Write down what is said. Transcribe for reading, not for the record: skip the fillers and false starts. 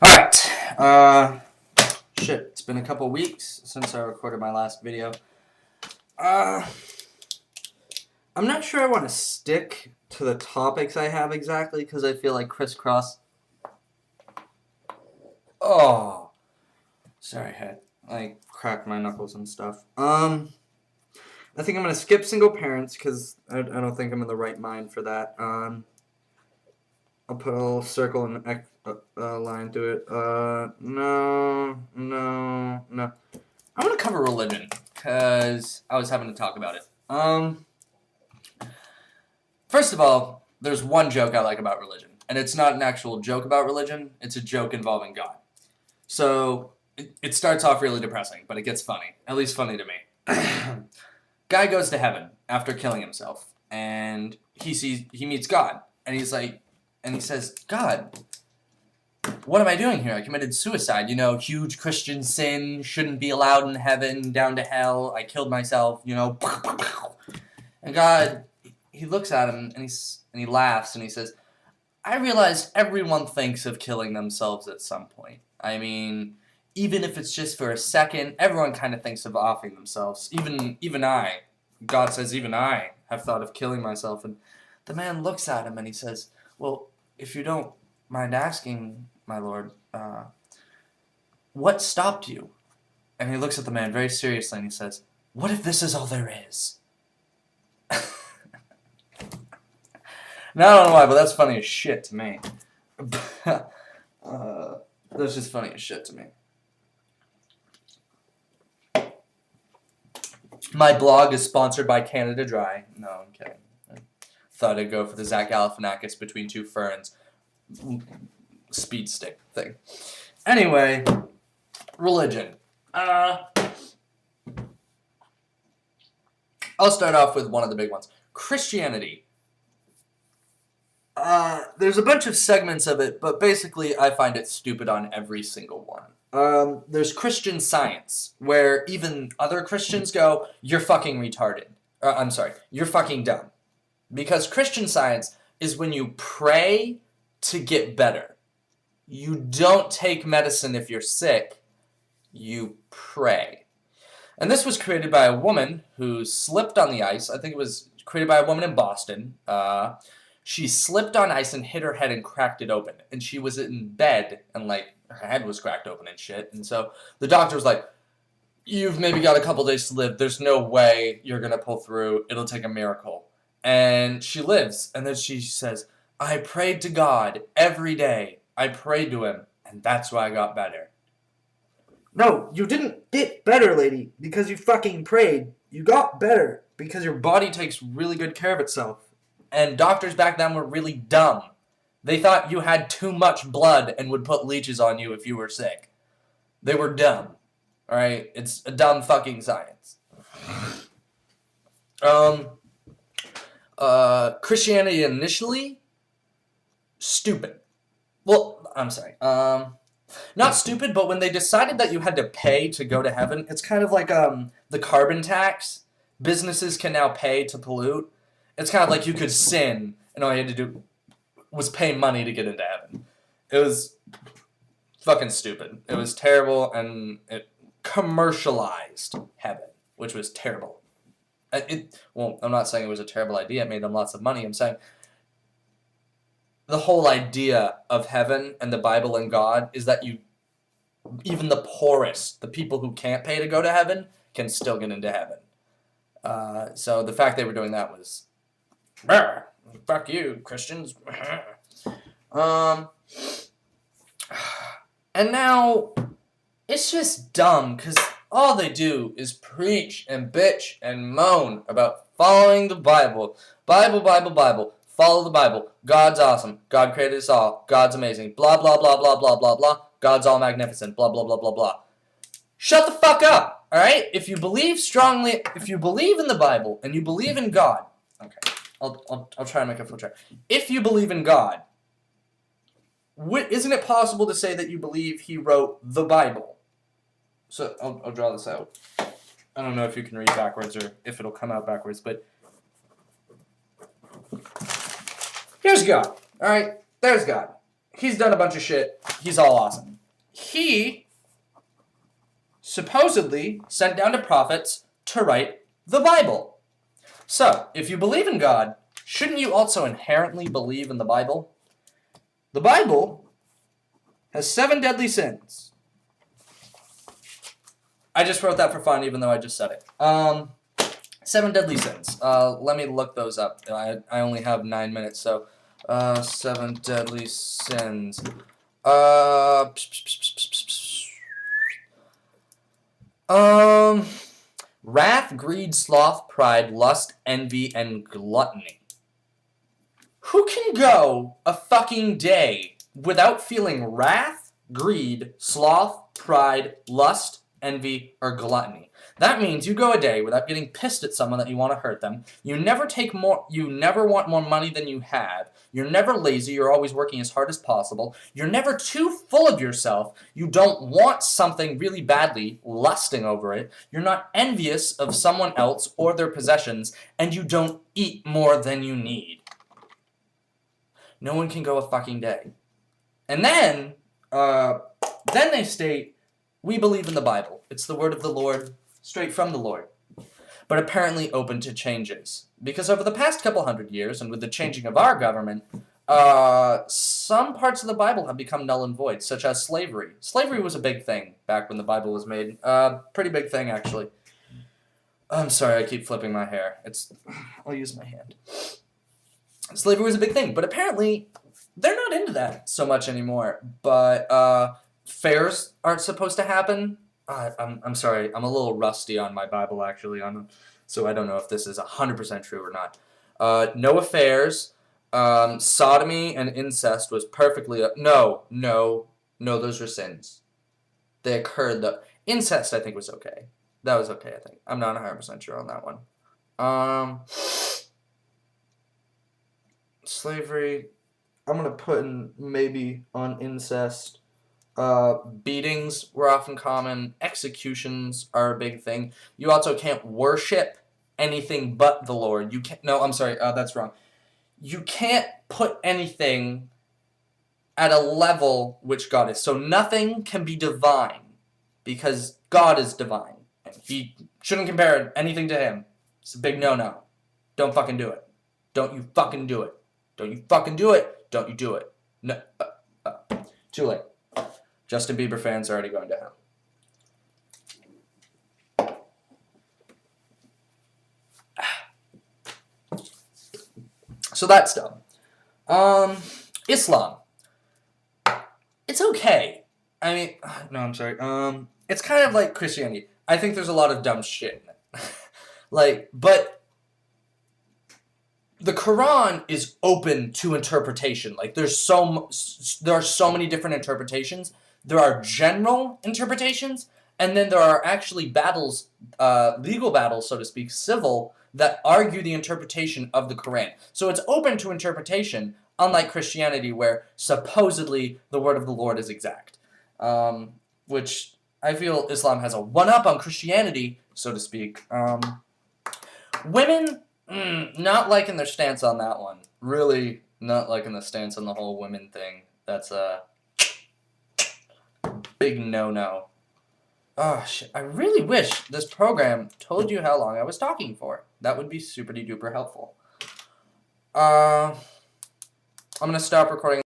Alright, shit, it's been a couple weeks since I recorded my last video. I'm not sure I want to stick to the topics I have exactly, because I feel like crisscross. Oh, sorry, I cracked my knuckles and stuff. I think I'm going to skip single parents, because I don't think I'm in the right mind for that. I'll put a little circle and a line through it. No. I'm gonna cover religion because I was having to talk about it. First of all, there's one joke I like about religion, and it's not an actual joke about religion. It's a joke involving God. So it starts off really depressing, but it gets funny. At least funny to me. Guy goes to heaven after killing himself, and he meets God, and he says, God, what am I doing here? I committed suicide. Huge Christian sin, shouldn't be allowed in heaven, down to hell. I killed myself, And God, he looks at him and he laughs and he says, I realize everyone thinks of killing themselves at some point. I mean, even if it's just for a second, everyone kind of thinks of offing themselves. Even I. God says, even I have thought of killing myself. And the man looks at him and he says, well, if you don't mind asking, my lord, what stopped you? And he looks at the man very seriously and he says, what if this is all there is? Now, I don't know why, but that's funny as shit to me. That's just funny as shit to me. My blog is sponsored by Canada Dry. No, I'm kidding. I thought I'd go for the Zach Galifianakis between two ferns speed stick thing. Anyway, religion. I'll start off with one of the big ones. Christianity. There's a bunch of segments of it, but basically I find it stupid on every single one. There's Christian Science, where even other Christians go, you're fucking retarded. I'm sorry, you're fucking dumb. Because Christian Science is when you pray to get better. You don't take medicine if you're sick. You pray. And this was created by a woman who slipped on the ice. I think it was created by a woman in Boston. She slipped on ice and hit her head and cracked it open. And she was in bed and, her head was cracked open and shit. And so the doctor was like, you've maybe got a couple days to live. There's no way you're going to pull through. It'll take a miracle. And she lives. And then she says, I prayed to God every day. I prayed to him. And that's why I got better. No, you didn't get better, lady, because you fucking prayed. You got better because your body takes really good care of itself. And doctors back then were really dumb. They thought you had too much blood and would put leeches on you if you were sick. They were dumb. Alright? It's a dumb fucking science. Christianity initially, stupid. Well, I'm sorry. Not stupid, but when they decided that you had to pay to go to heaven, it's kind of like the carbon tax. Businesses can now pay to pollute. It's kind of like you could sin, and all you had to do was pay money to get into heaven. It was fucking stupid. It was terrible, and it commercialized heaven, which was terrible. Well, I'm not saying it was a terrible idea. It made them lots of money. I'm saying the whole idea of heaven and the Bible and God is that even the poorest, the people who can't pay to go to heaven, can still get into heaven. So the fact they were doing that was, fuck you, Christians. And now, it's just dumb, because all they do is preach and bitch and moan about following the Bible. Bible. Follow the Bible. God's awesome. God created us all. God's amazing. Blah, blah, blah, blah, blah, blah, blah. God's all magnificent. Blah, blah, blah, blah, blah. Shut the fuck up, alright? If you believe in the Bible, and you believe in God, okay, I'll try to make a full track. If you believe in God, isn't it possible to say that you believe he wrote the Bible? So, I'll draw this out. I don't know if you can read backwards or if it'll come out backwards, but here's God. Alright? There's God. He's done a bunch of shit. He's all awesome. He supposedly sent down to prophets to write the Bible. So, if you believe in God, shouldn't you also inherently believe in the Bible? The Bible has 7 deadly sins. I just wrote that for fun, even though I just said it. 7 deadly sins. Let me look those up. I only have 9 minutes, so 7 deadly sins. Wrath, greed, sloth, pride, lust, envy, and gluttony. Who can go a fucking day without feeling wrath, greed, sloth, pride, lust, envy, or gluttony? That means you go a day without getting pissed at someone that you want to hurt them. You never want more money than you have. You're never lazy. You're always working as hard as possible. You're never too full of yourself. You don't want something really badly, lusting over it. You're not envious of someone else or their possessions, and you don't eat more than you need. No one can go a fucking day. And then they state, we believe in the Bible. It's the word of the Lord, straight from the Lord. But apparently open to changes. Because over the past couple hundred years, and with the changing of our government, some parts of the Bible have become null and void, such as slavery. Slavery was a big thing back when the Bible was made. Pretty big thing, actually. I'm sorry, I keep flipping my hair. I'll use my hand. Slavery was a big thing, but apparently they're not into that so much anymore. But fairs aren't supposed to happen. I'm sorry, I'm a little rusty on my Bible, actually, so I don't know if this is 100% true or not. No affairs, sodomy and incest was perfectly... No, those were sins. They occurred, incest, I think, was okay. That was okay, I think. I'm not 100% sure on that one. Slavery, I'm going to put in maybe on incest. Beatings were often common. Executions are a big thing. You also can't worship anything but the Lord. That's wrong. You can't put anything at a level which God is. So nothing can be divine because God is divine. And he shouldn't compare anything to him. It's a big no-no. Don't fucking do it. Don't you fucking do it. Don't you fucking do it. Don't you do it. No. Too late. Justin Bieber fans are already going to hell. So that's dumb. Islam. It's okay. I mean, no, I'm sorry. It's kind of like Christianity. I think there's a lot of dumb shit in it. But the Quran is open to interpretation. There are so many different interpretations. There are general interpretations, and then there are actually battles, legal battles, so to speak, civil, that argue the interpretation of the Quran. So it's open to interpretation, unlike Christianity, where supposedly the word of the Lord is exact. Which I feel Islam has a one-up on Christianity, so to speak. Women, not liking their stance on that one. Really not liking the stance on the whole women thing. That's a big no-no. Oh, shit. I really wish this program told you how long I was talking for. That would be super-duper helpful. I'm going to stop recording